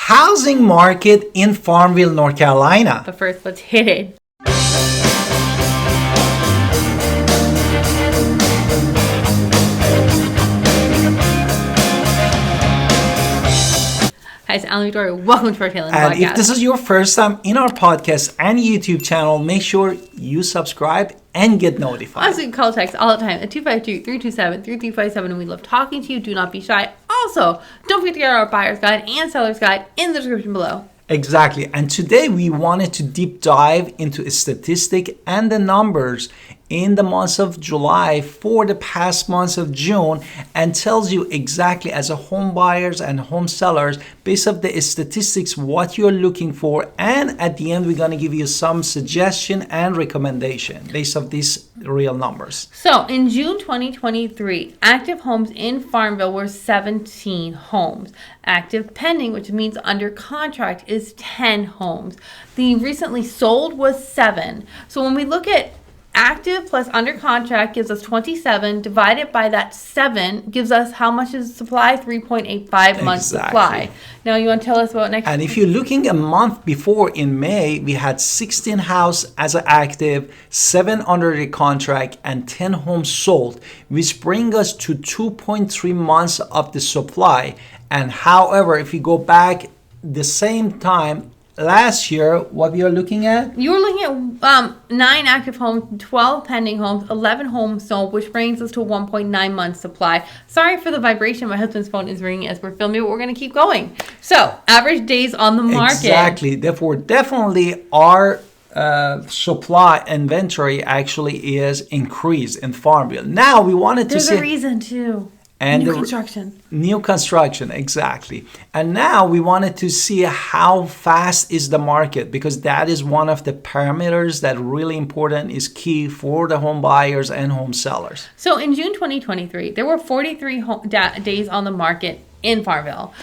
housing market in Farmville, North Carolina. But first, let's hit it. Hi, it's Alan Victoria. Welcome to our Tail End And Podcast. if this is your first time in our podcast and YouTube channel, make sure you subscribe and get notified. Also, you can call text all the time at 252-327-3357, and we love talking to you. Do not be shy. Also, don't forget to get our buyer's guide and seller's guide in the description below. Exactly. And today we wanted to deep dive into a statistic and the numbers in the months of July for the past months of June, and tells you exactly, as a home buyers and home sellers, based on the statistics, what you're looking for. And at the end, we're going to give you some suggestion and recommendation based on these real numbers. So in June 2023, active homes in Farmville were 17 homes. Active pending, which means under contract, is 10 homes. The recently sold was 7. So when we look at active plus under contract gives us 27, divided by that 7 gives us how much is supply? 3.85 months supply. Now you want to tell us about next? And if you're looking a month before, in May, we had 16 house as an active, 7 under the contract, and 10 homes sold, which bring us to 2.3 months of the supply. And however, if you go back the same time last year, what we are looking at? You were looking at 9 active homes, 12 pending homes, 11 homes sold, which brings us to 1.9 months supply. Sorry for the vibration. My husband's phone is ringing as we're filming, but we're going to keep going. So, average days on the market. Exactly. Therefore, definitely our supply inventory actually is increased in Farmville. Now, we wanted to see... There's a reason, too. And new construction. New construction, exactly. And now we wanted to see how fast is the market, because that is one of the parameters that really important, is key for the home buyers and home sellers. So in June 2023, there were 43 days on the market in Farmville,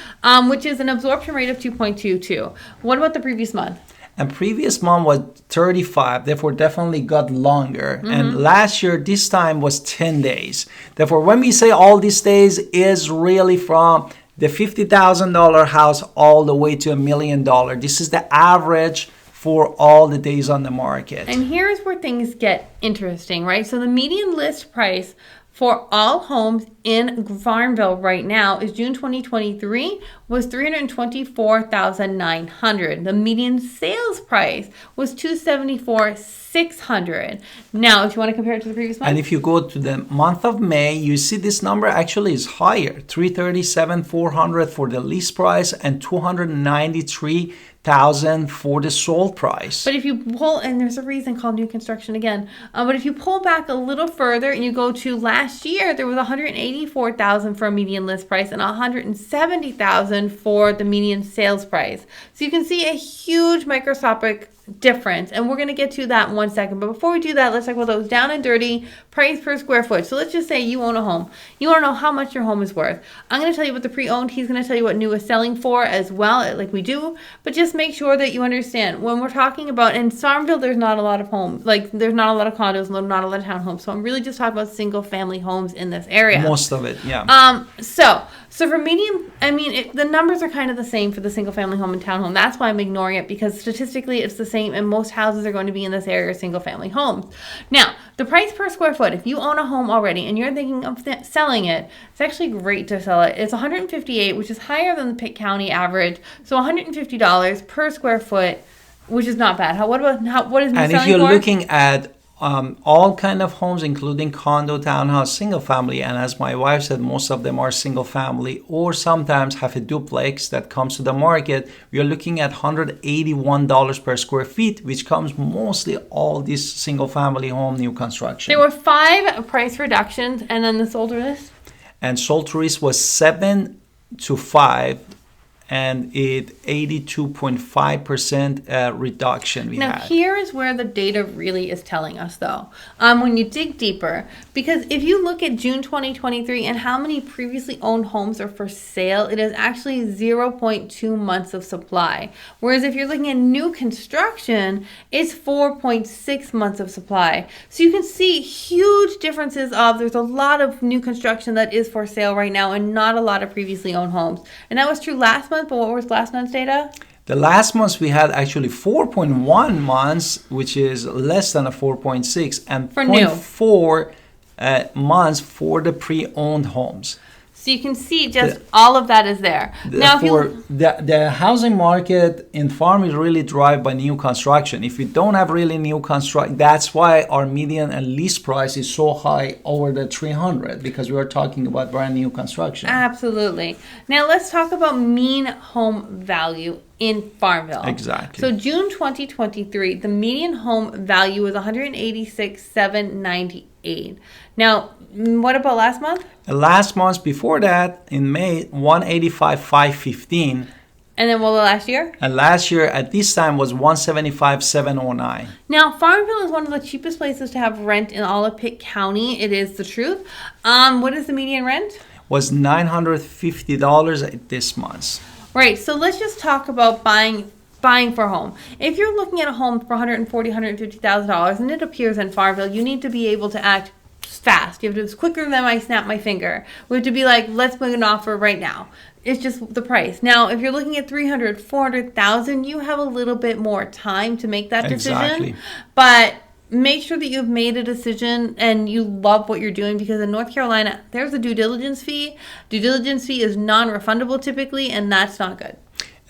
which is an absorption rate of 2.22. What about the previous month? And previous month was 35, therefore definitely got longer. Mm-hmm. And last year, this time was 10 days. Therefore, when we say all these days, is really from the $50,000 house all the way to $1 million. This is the average for all the days on the market. And here's where things get interesting, right? So the median list price for all homes in Farmville right now is June 2023 was $324,900. The median sales price was $274,600. Now, if you want to compare it to the previous month, and if you go to the month of May, you see this number actually is higher, $337,400 for the list price and $293,000 for the sold price. But if you pull, and there's a reason called new construction again, but if you pull back a little further and you go to last year, there was $184,000 for a median list price and $170,000 for the median sales price. So you can see a huge microscopic difference, and we're going to get to that in 1 second. But before we do that, let's talk about those down and dirty price per square foot. So let's just say you own a home. You want to know how much your home is worth. I'm going to tell you what the pre-owned, he's going to tell you what new is selling for as well, like we do. But just make sure that you understand when we're talking about, in Farmville, there's not a lot of homes, like there's not a lot of condos, not a lot of townhomes. So I'm really just talking about single family homes in this area. Most of it, yeah. So for medium, I mean, the numbers are kind of the same for the single family home and townhome. That's why I'm ignoring it, because statistically it's the same, and most houses are going to be in this area are single family homes. Now, the price per square foot, if you own a home already and you're thinking of selling it, it's actually great to sell it. It's $158, which is higher than the Pitt County average. So $150 per square foot, which is not bad. What is new selling for? And if you're looking at all kind of homes, including condo, townhouse, single family, and as my wife said, most of them are single family or sometimes have a duplex that comes to the market, we are looking at $181 per square feet, which comes mostly all this single family home new construction. There were 5 price reductions, and then the sold list? And sold to list was 7 to 5. And it 82.5% reduction we had. Now, here is where the data really is telling us, though, when you dig deeper. Because if you look at June 2023 and how many previously owned homes are for sale, it is actually 0.2 months of supply. Whereas if you're looking at new construction, it's 4.6 months of supply. So you can see huge differences of, there's a lot of new construction that is for sale right now and not a lot of previously owned homes. And that was true last month. month, but what was last month's data? The last month we had actually 4.1 months, which is less than a 4.6, and For new. 0.4 months for the pre-owned homes. So you can see just all of that is there. Now, The housing market in Farmville really drive by new construction. If you don't have really new construction, that's why our median and lease price is so high over the 300, because we are talking about brand new construction. Absolutely. Now let's talk about mean home value in Farmville. Exactly. So June 2023, the median home value was $186,798. Now, what about last month? Last month before that, in May, 185,515. And then what last year? And last year at this time was 175,709. Now, Farmville is one of the cheapest places to have rent in all of Pitt County. It is the truth. What is the median rent? Was $950 this month. Right. So let's just talk about buying for a home. If you're looking at a home for $140,000, $150,000 and it appears in Farmville, you need to be able to act fast. You have to, it's quicker than I snap my finger. We have to be like, let's make an offer right now. It's just the price. Now, if you're looking at $300,000, $400,000, you have a little bit more time to make that decision. Exactly. But make sure that you've made a decision and you love what you're doing, because in North Carolina, there's a due diligence fee. Due diligence fee is non-refundable typically, and that's not good.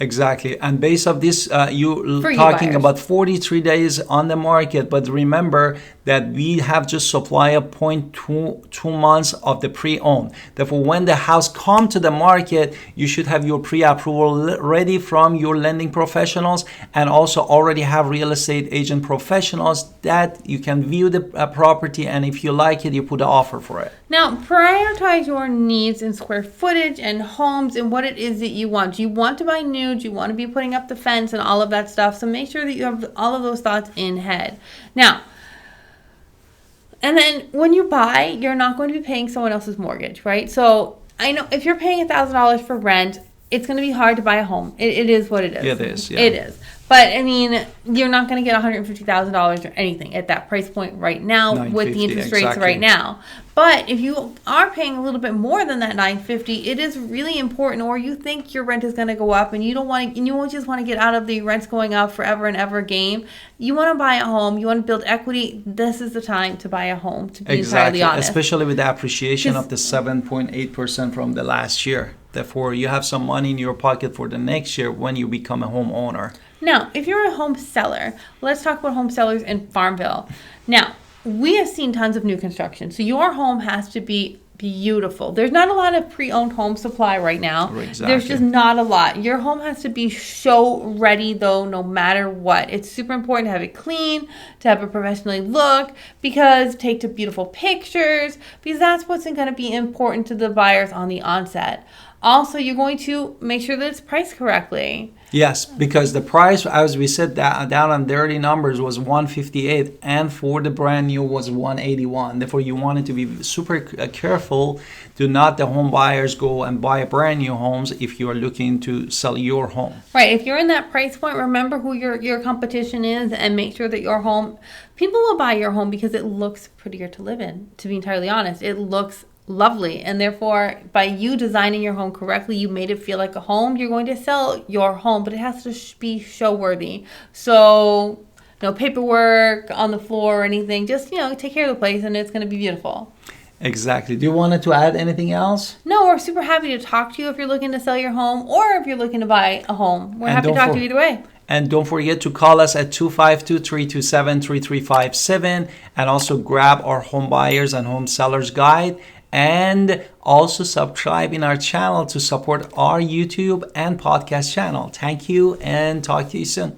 Exactly. And based off this, you're For talking buyers. about 43 days on the market. But remember that we have just supply of 0.2 months of the pre-owned. Therefore, when the house come to the market, you should have your pre-approval ready from your lending professionals, and also already have real estate agent professionals that you can view the property, and if you like it, you put an offer for it. Now, prioritize your needs in square footage and homes and what it is that you want. Do you want to buy new? Do you want to be putting up the fence and all of that stuff? So make sure that you have all of those thoughts in head. Now, and then when you buy, you're not going to be paying someone else's mortgage, right? So I know if you're paying $1,000 for rent, it's going to be hard to buy a home. It is what it is. It is, yeah. It is. But, I mean, you're not going to get $150,000 or anything at that price point right now with the interest rates right now. But if you are paying a little bit more than that $950, it is really important, or you think your rent is going to go up and you don't want to, and you won't just want to get out of the rents going up forever and ever game. You want to buy a home. You want to build equity. This is the time to buy a home, to be entirely honest. Especially with the appreciation of the 7.8% from the last year. Therefore, you have some money in your pocket for the next year when you become a homeowner. Now, if you're a home seller, let's talk about home sellers in Farmville. Now, we have seen tons of new construction, so your home has to be beautiful. There's not a lot of pre-owned home supply right now. Exactly. There's just not a lot. Your home has to be show ready, though, no matter what. It's super important to have it clean, to have it professionally look, because take the beautiful pictures, because that's what's going to be important to the buyers on the onset. Also, you're going to make sure that it's priced correctly. Yes, because the price, as we said, down on dirty numbers was 158, and for the brand new was 181. Therefore, you wanted to be super careful. Do not the home buyers go and buy brand new homes if you are looking to sell your home. Right. If you're in that price point, remember who your competition is, and make sure that your home, people will buy your home because it looks prettier to live in. To be entirely honest, it looks lovely, and therefore by you designing your home correctly, you made it feel like a home. You're going to sell your home, but it has to be show worthy. So no paperwork on the floor or anything. Just take care of the place, and it's going to be beautiful. Exactly. Do you want to add anything else? No, we're super happy to talk to you if you're looking to sell your home, or if you're looking to buy a home. We're happy to talk to you either way. And don't forget to call us at 252-327-3357, and also grab our home buyers and home sellers guide. And also subscribe in our channel to support our YouTube and podcast channel. Thank you, and talk to you soon.